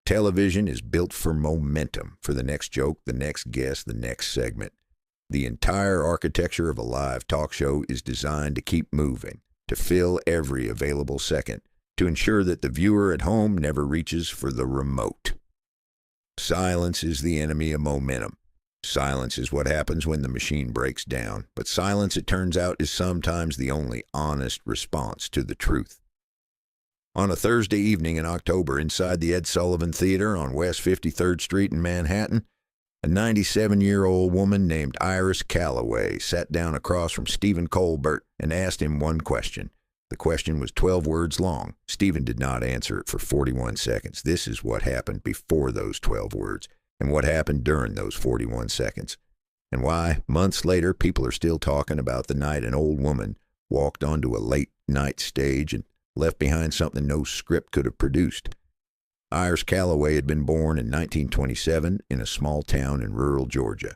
Television is built for momentum, for the next joke, the next guest, the next segment. The entire architecture of a live talk show is designed to keep moving, to fill every available second, to ensure that the viewer at home never reaches for the remote. Silence is the enemy of momentum. Silence is what happens when the machine breaks down, but silence, it turns out, is sometimes the only honest response to the truth. On a Thursday evening in October inside the Ed Sullivan Theater on West 53rd Street in Manhattan, a 97-year-old woman named Iris Calloway sat down across from Stephen Colbert and asked him one question. The question was 12 words long. Stephen did not answer it for 41 seconds. This is what happened before those 12 words, and what happened during those 41 seconds. And why, months later, people are still talking about the night an old woman walked onto a late-night stage and left behind something no script could have produced. Iris Calloway had been born in 1927 in a small town in rural Georgia.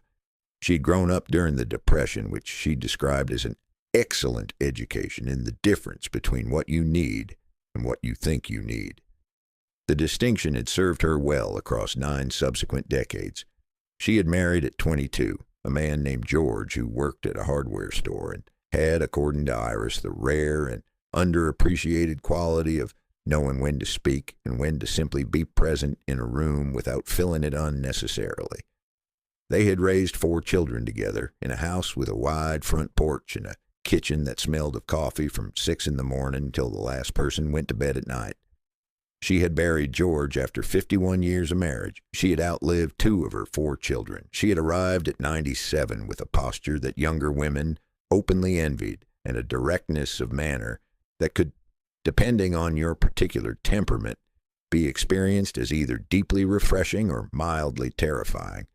She'd grown up during the Depression, which she described as an excellent education in the difference between what you need and what you think you need. The distinction had served her well across 9 subsequent decades. She had married at 22, a man named George who worked at a hardware store and had, according to Iris, the rare and underappreciated quality of knowing when to speak and when to simply be present in a room without filling it unnecessarily. They had raised 4 children together in a house with a wide front porch and a kitchen that smelled of coffee from 6 in the morning until the last person went to bed at night. She had buried George after 51 years of marriage. She had outlived 2 of her 4 children. She had arrived at 97 with a posture that younger women openly envied and a directness of manner that could, depending on your particular temperament, be experienced as either deeply refreshing or mildly terrifying.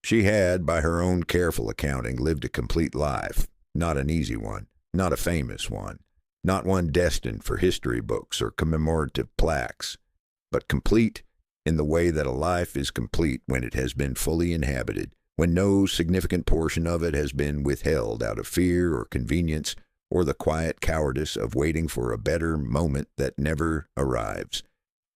She had, by her own careful accounting, lived a complete life. Not an easy one, not a famous one, not one destined for history books or commemorative plaques, but complete in the way that a life is complete when it has been fully inhabited, when no significant portion of it has been withheld out of fear or convenience or the quiet cowardice of waiting for a better moment that never arrives.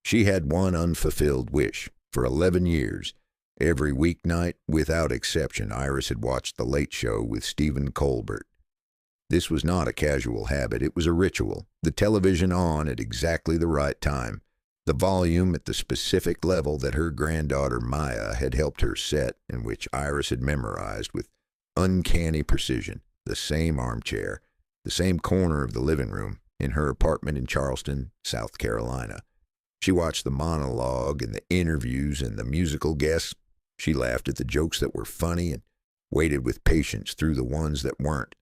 She had one unfulfilled wish. For 11 years, every weeknight, without exception, Iris had watched The Late Show with Stephen Colbert. This was not a casual habit, it was a ritual. The television on at exactly the right time. The volume at the specific level that her granddaughter Maya had helped her set and which Iris had memorized with uncanny precision. The same armchair, the same corner of the living room in her apartment in Charleston, South Carolina. She watched the monologue and the interviews and the musical guests. She laughed at the jokes that were funny and waited with patience through the ones that weren't.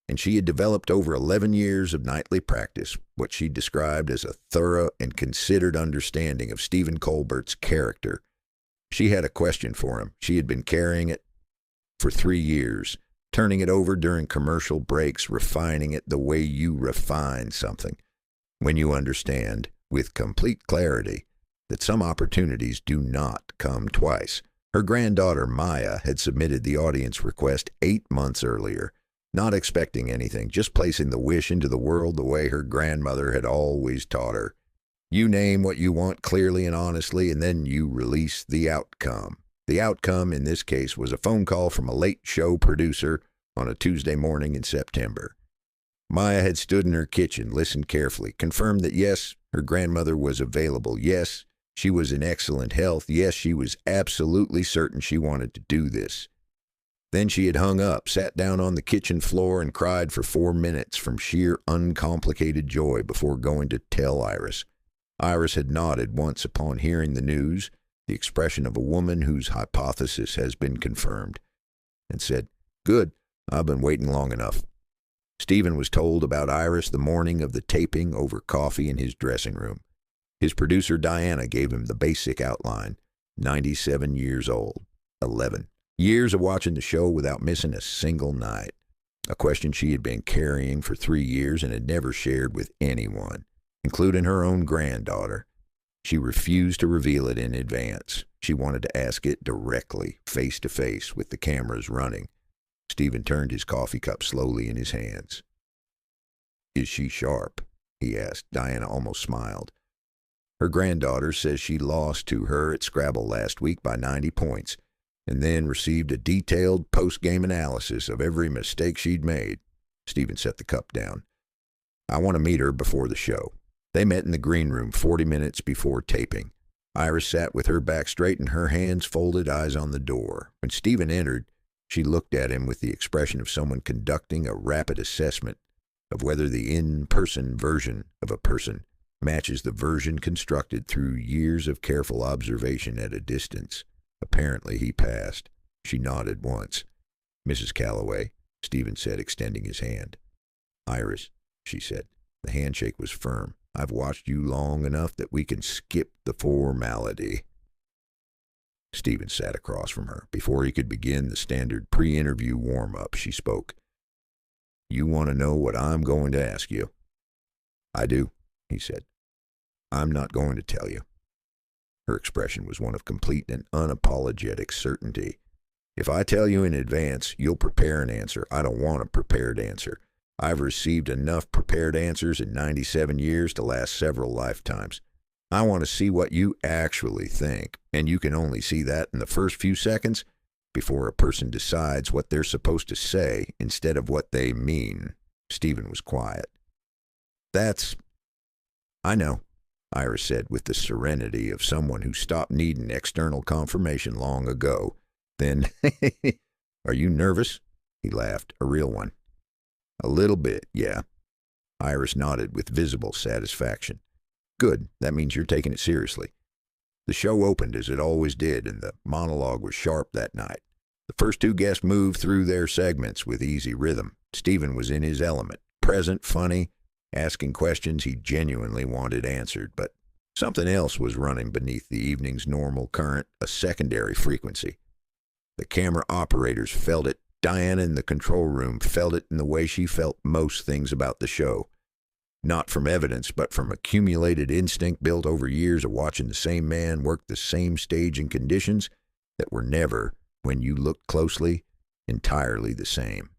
And she had developed over 11 years of nightly practice what she described as a thorough and considered understanding of Stephen Colbert's character. She had a question for him. She had been carrying it for 3 years, turning it over during commercial breaks, refining it the way you refine something. When you understand, with complete clarity, that some opportunities do not come twice. Her granddaughter Maya had submitted the audience request 8 months earlier, not expecting anything, just placing the wish into the world the way her grandmother had always taught her. You name what you want clearly and honestly, and then you release the outcome. The outcome, in this case, was a phone call from a late show producer on a Tuesday morning in September. Maya had stood in her kitchen, listened carefully, confirmed that yes, her grandmother was available. Yes, she was in excellent health. Yes, she was absolutely certain she wanted to do this. Then she had hung up, sat down on the kitchen floor, and cried for 4 minutes from sheer uncomplicated joy before going to tell Iris. Iris had nodded once upon hearing the news, the expression of a woman whose hypothesis has been confirmed, and said, "Good, I've been waiting long enough." Stephen was told about Iris the morning of the taping over coffee in his dressing room. His producer Diana gave him the basic outline. 97 years old. 11. Years of watching the show without missing a single night. A question she had been carrying for 3 years and had never shared with anyone, including her own granddaughter. She refused to reveal it in advance. She wanted to ask it directly, face to face, with the cameras running. Stephen turned his coffee cup slowly in his hands. "Is she sharp?" he asked. Diana almost smiled. Her granddaughter says she lost to her at Scrabble last week by 90 points, and then received a detailed post-game analysis of every mistake she'd made. Stephen set the cup down. I want to meet her before the show. They met in the green room 40 minutes before taping. Iris sat with her back straight and her hands folded, eyes on the door. When Stephen entered, she looked at him with the expression of someone conducting a rapid assessment of whether the in-person version of a person matches the version constructed through years of careful observation at a distance. Apparently he passed. She nodded once. "Mrs. Calloway," Stephen said, extending his hand. "Iris," she said. The handshake was firm. "I've watched you long enough that we can skip the formality." Stephen sat across from her. Before he could begin the standard pre-interview warm-up, she spoke. "You want to know what I'm going to ask you?" "I do," he said. "I'm not going to tell you." Her expression was one of complete and unapologetic certainty. "If I tell you in advance, you'll prepare an answer. I don't want a prepared answer. I've received enough prepared answers in 97 years to last several lifetimes. I want to see what you actually think, and you can only see that in the first few seconds before a person decides what they're supposed to say instead of what they mean." Stephen was quiet. "I know," Iris said with the serenity of someone who stopped needing external confirmation long ago. Then, "Are you nervous?" He laughed, a real one. "A little bit, yeah." Iris nodded with visible satisfaction. "Good, that means you're taking it seriously." The show opened as it always did, and the monologue was sharp that night. The first two guests moved through their segments with easy rhythm. Stephen was in his element, present, funny, asking questions he genuinely wanted answered, but something else was running beneath the evening's normal current, a secondary frequency. The camera operators felt it. Diana in the control room felt it in the way she felt most things about the show. Not from evidence, but from accumulated instinct built over years of watching the same man work the same stage in conditions that were never, when you looked closely, entirely the same.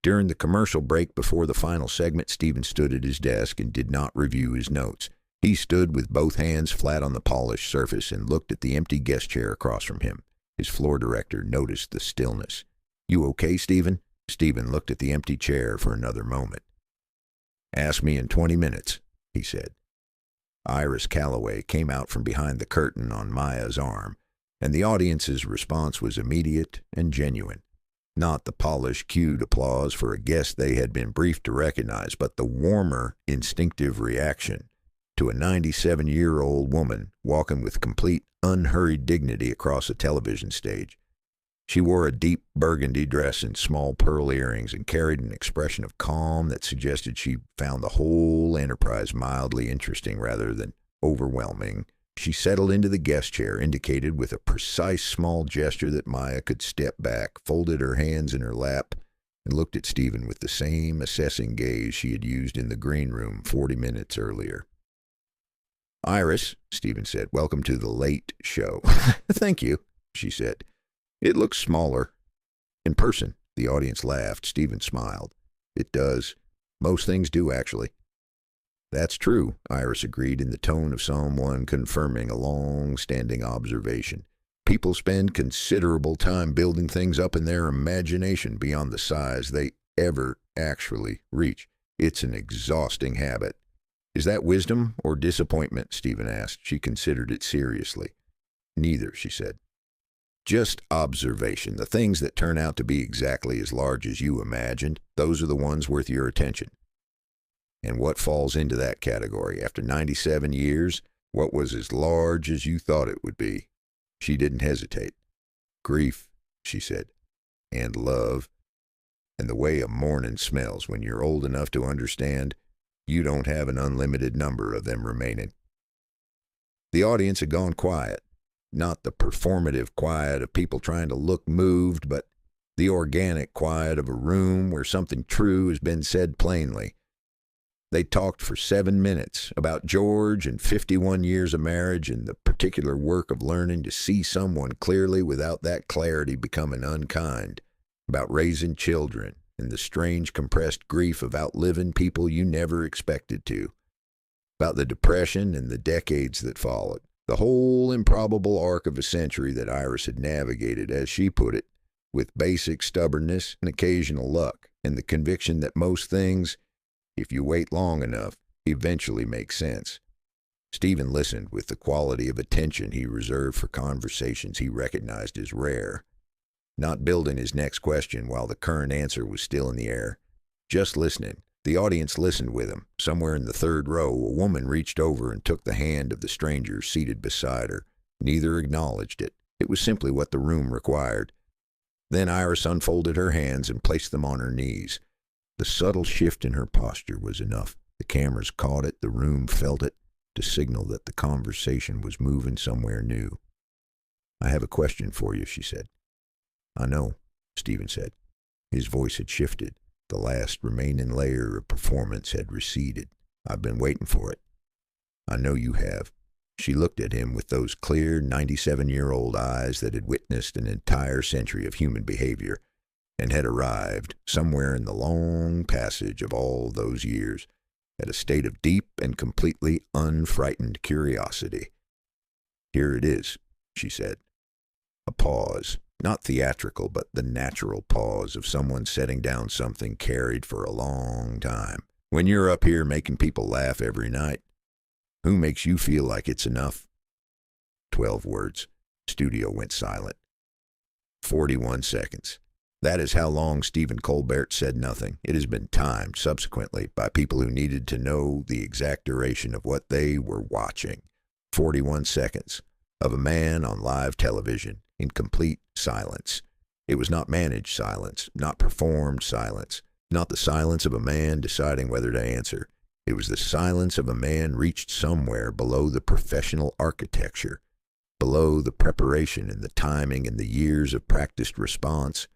During the commercial break before the final segment, Stephen stood at his desk and did not review his notes. He stood with both hands flat on the polished surface and looked at the empty guest chair across from him. His floor director noticed the stillness. "You okay, Stephen?" Stephen looked at the empty chair for another moment. "Ask me in 20 minutes, he said. Iris Calloway came out from behind the curtain on Maya's arm, and the audience's response was immediate and genuine. Not the polished, cued applause for a guest they had been briefed to recognize, but the warmer, instinctive reaction to a 97-year-old woman walking with complete, unhurried dignity across a television stage. She wore a deep burgundy dress and small pearl earrings and carried an expression of calm that suggested she found the whole enterprise mildly interesting rather than overwhelming. She settled into the guest chair, indicated with a precise small gesture that Maya could step back, folded her hands in her lap, and looked at Stephen with the same assessing gaze she had used in the green room 40 minutes earlier. "Iris," Stephen said, "welcome to the late show." "Thank you," she said. "It looks smaller." "In person." The audience laughed. Stephen smiled. "It does. Most things do, actually." "That's true," Iris agreed in the tone of someone confirming a long-standing observation. "People spend considerable time building things up in their imagination beyond the size they ever actually reach. It's an exhausting habit." "Is that wisdom or disappointment?" Stephen asked. She considered it seriously. "Neither," she said. "Just observation. The things that turn out to be exactly as large as you imagined, those are the ones worth your attention." "And what falls into that category? After 97 years, what was as large as you thought it would be?" She didn't hesitate. "Grief," she said, "and love, and the way a morning smells when you're old enough to understand you don't have an unlimited number of them remaining." The audience had gone quiet. Not the performative quiet of people trying to look moved, but the organic quiet of a room where something true has been said plainly. They talked for 7 minutes about George and 51 years of marriage and the particular work of learning to see someone clearly without that clarity becoming unkind, about raising children and the strange compressed grief of outliving people you never expected to. about the Depression and the decades that followed. The whole improbable arc of a century that Iris had navigated, as she put it, with basic stubbornness and occasional luck, and the conviction that most things, if you wait long enough, eventually make sense. Stephen listened with the quality of attention he reserved for conversations he recognized as rare, not building his next question while the current answer was still in the air. Just listening. The audience listened with him. Somewhere in the third row, a woman reached over and took the hand of the stranger seated beside her. Neither acknowledged it. It was simply what the room required. Then Iris unfolded her hands and placed them on her knees. The subtle shift in her posture was enough. The cameras caught it, the room felt it, to signal that the conversation was moving somewhere new. "I have a question for you," she said. "I know," Stephen said. His voice had shifted. The last remaining layer of performance had receded. "I've been waiting for it." "I know you have." She looked at him with those clear 97-year-old eyes that had witnessed an entire century of human behavior and had arrived, somewhere in the long passage of all those years, at a state of deep and completely unfrightened curiosity. "Here it is," she said. A pause, not theatrical, but the natural pause of someone setting down something carried for a long time. "When you're up here making people laugh every night, who makes you feel like it's enough?" 12 words. Studio went silent. 41 seconds. That is how long Stephen Colbert said nothing. It has been timed subsequently by people who needed to know the exact duration of what they were watching. 41 seconds of a man on live television in complete silence. It was not managed silence, not performed silence, not the silence of a man deciding whether to answer. It was the silence of a man reached somewhere below the professional architecture, below the preparation and the timing and the years of practiced response,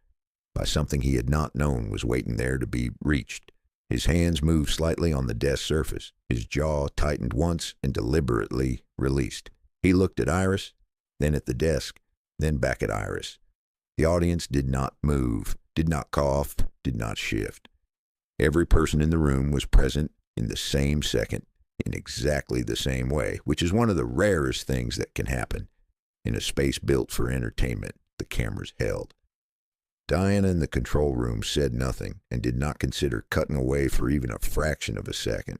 by something he had not known was waiting there to be reached. His hands moved slightly on the desk surface. His jaw tightened once and deliberately released. He looked at Iris, then at the desk, then back at Iris. The audience did not move, did not cough, did not shift. Every person in the room was present in the same second, in exactly the same way, which is one of the rarest things that can happen in a space built for entertainment the cameras held. Diana in the control room said nothing and did not consider cutting away for even a fraction of a second.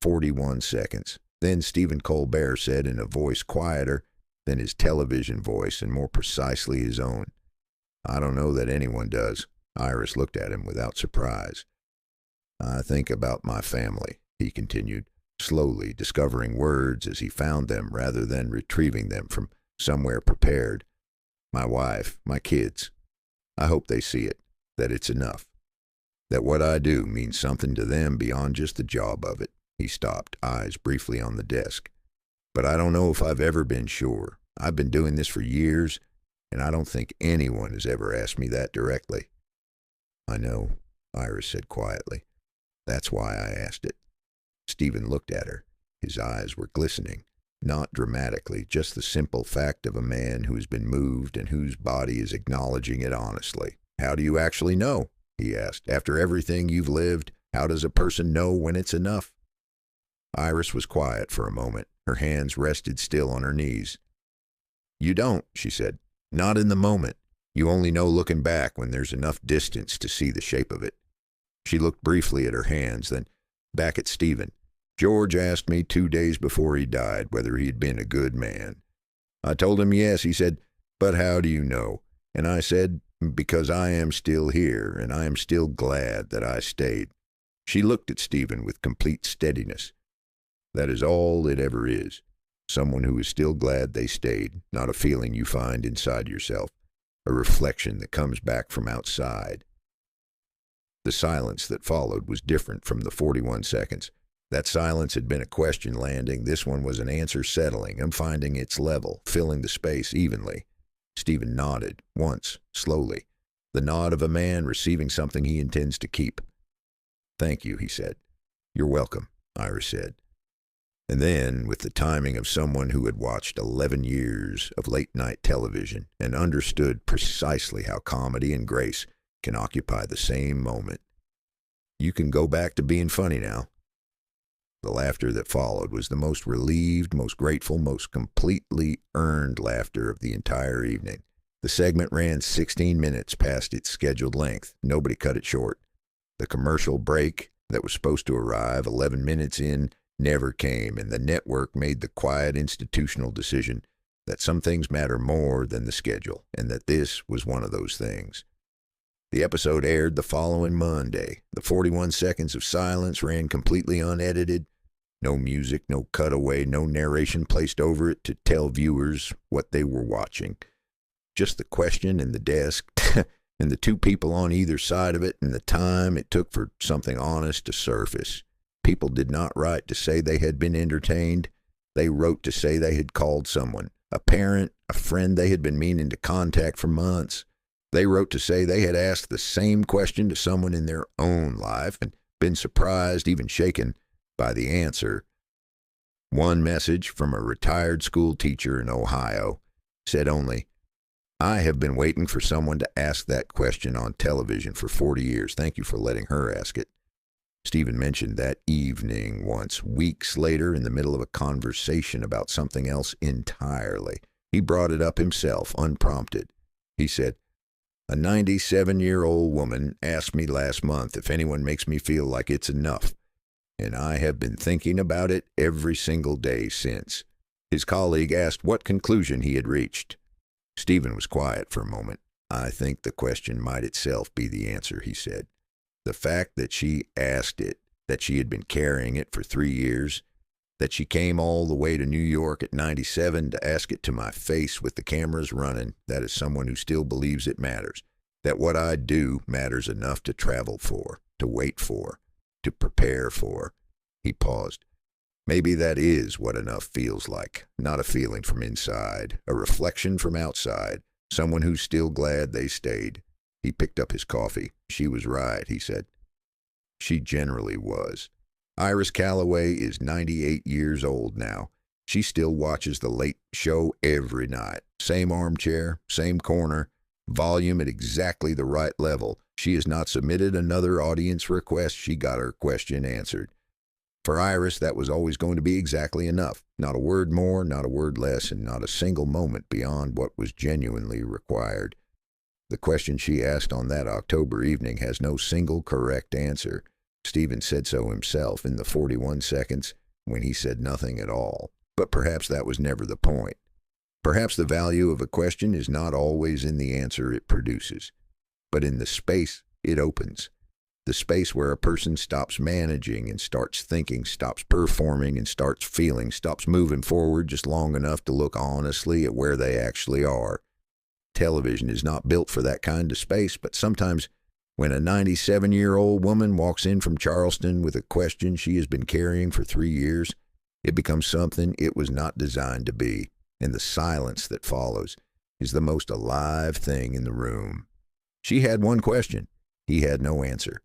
41 seconds. Then Stephen Colbert said in a voice quieter than his television voice and more precisely his own, "I don't know that anyone does." Iris looked at him without surprise. "I think about my family," he continued, slowly discovering words as he found them rather than retrieving them from somewhere prepared. "My wife, my kids. I hope they see it, that it's enough, that what I do means something to them beyond just the job of it." He stopped, eyes briefly on the desk. "But I don't know if I've ever been sure. I've been doing this for years, and I don't think anyone has ever asked me that directly." "I know," Iris said quietly. "That's why I asked it." Stephen looked at her. His eyes were glistening. Not dramatically, just the simple fact of a man who has been moved and whose body is acknowledging it honestly. "How do you actually know?" he asked. "After everything you've lived, how does a person know when it's enough?" Iris was quiet for a moment. Her hands rested still on her knees. "You don't," she said. "Not in the moment. You only know looking back when there's enough distance to see the shape of it." She looked briefly at her hands, then back at Stephen. "George asked me 2 days before he died whether he'd been a good man. I told him yes. He said, 'But how do you know?' And I said, 'Because I am still here, and I am still glad that I stayed.'" She looked at Stephen with complete steadiness. "That is all it ever is. Someone who is still glad they stayed, not a feeling you find inside yourself, a reflection that comes back from outside." The silence that followed was different from the 41 seconds. That silence had been a question landing. This one was an answer settling and finding its level, filling the space evenly. Stephen nodded, once, slowly. The nod of a man receiving something he intends to keep. "Thank you," he said. "You're welcome," Iris said. And then, with the timing of someone who had watched 11 years of late-night television and understood precisely how comedy and grace can occupy the same moment, "You can go back to being funny now." The laughter that followed was the most relieved, most grateful, most completely earned laughter of the entire evening. The segment ran 16 minutes past its scheduled length. Nobody cut it short. The commercial break that was supposed to arrive 11 minutes in never came, and the network made the quiet institutional decision that some things matter more than the schedule, and that this was one of those things. The episode aired the following Monday. The 41 seconds of silence ran completely unedited. No music, no cutaway, no narration placed over it to tell viewers what they were watching. Just the question and the desk, and the two people on either side of it, and the time it took for something honest to surface. People did not write to say they had been entertained. They wrote to say they had called someone, a parent, a friend they had been meaning to contact for months. They wrote to say they had asked the same question to someone in their own life and been surprised, even shaken, by the answer. One message from a retired school teacher in Ohio said only, "I have been waiting for someone to ask that question on television for 40 years. Thank you for letting her ask it." Stephen mentioned that evening once, weeks later, in the middle of a conversation about something else entirely. He brought it up himself, unprompted. He said, "A 97-year-old woman asked me last month if anyone makes me feel like it's enough, and I have been thinking about it every single day since." His colleague asked what conclusion he had reached. Stephen was quiet for a moment. "I think the question might itself be the answer," he said. The fact that she asked it, that she had been carrying it for 3 years, that she came all the way to New York at 97 to ask it to my face with the cameras running, that is someone who still believes it matters, that what I do matters enough to travel for, to wait for, to prepare for. He paused. Maybe that is what enough feels like, not a feeling from inside, a reflection from outside, someone who's still glad they stayed. He picked up his coffee. "She was right," he said. She generally was. Iris Calloway is 98 years old now. She still watches the late show every night. Same armchair, same corner, volume at exactly the right level. She has not submitted another audience request. She got her question answered. For Iris, that was always going to be exactly enough. Not a word more, not a word less, and not a single moment beyond what was genuinely required. The question she asked on that October evening has no single correct answer. Stephen said so himself in the 41 seconds when he said nothing at all. But perhaps that was never the point. Perhaps the value of a question is not always in the answer it produces, but in the space it opens. The space where a person stops managing and starts thinking, stops performing and starts feeling, stops moving forward just long enough to look honestly at where they actually are. Television is not built for that kind of space, but sometimes when a 97-year-old woman walks in from Charleston with a question she has been carrying for 3 years, it becomes something it was not designed to be, and the silence that follows is the most alive thing in the room. She had one question. He had no answer.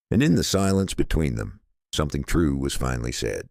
And in the silence between them, something true was finally said.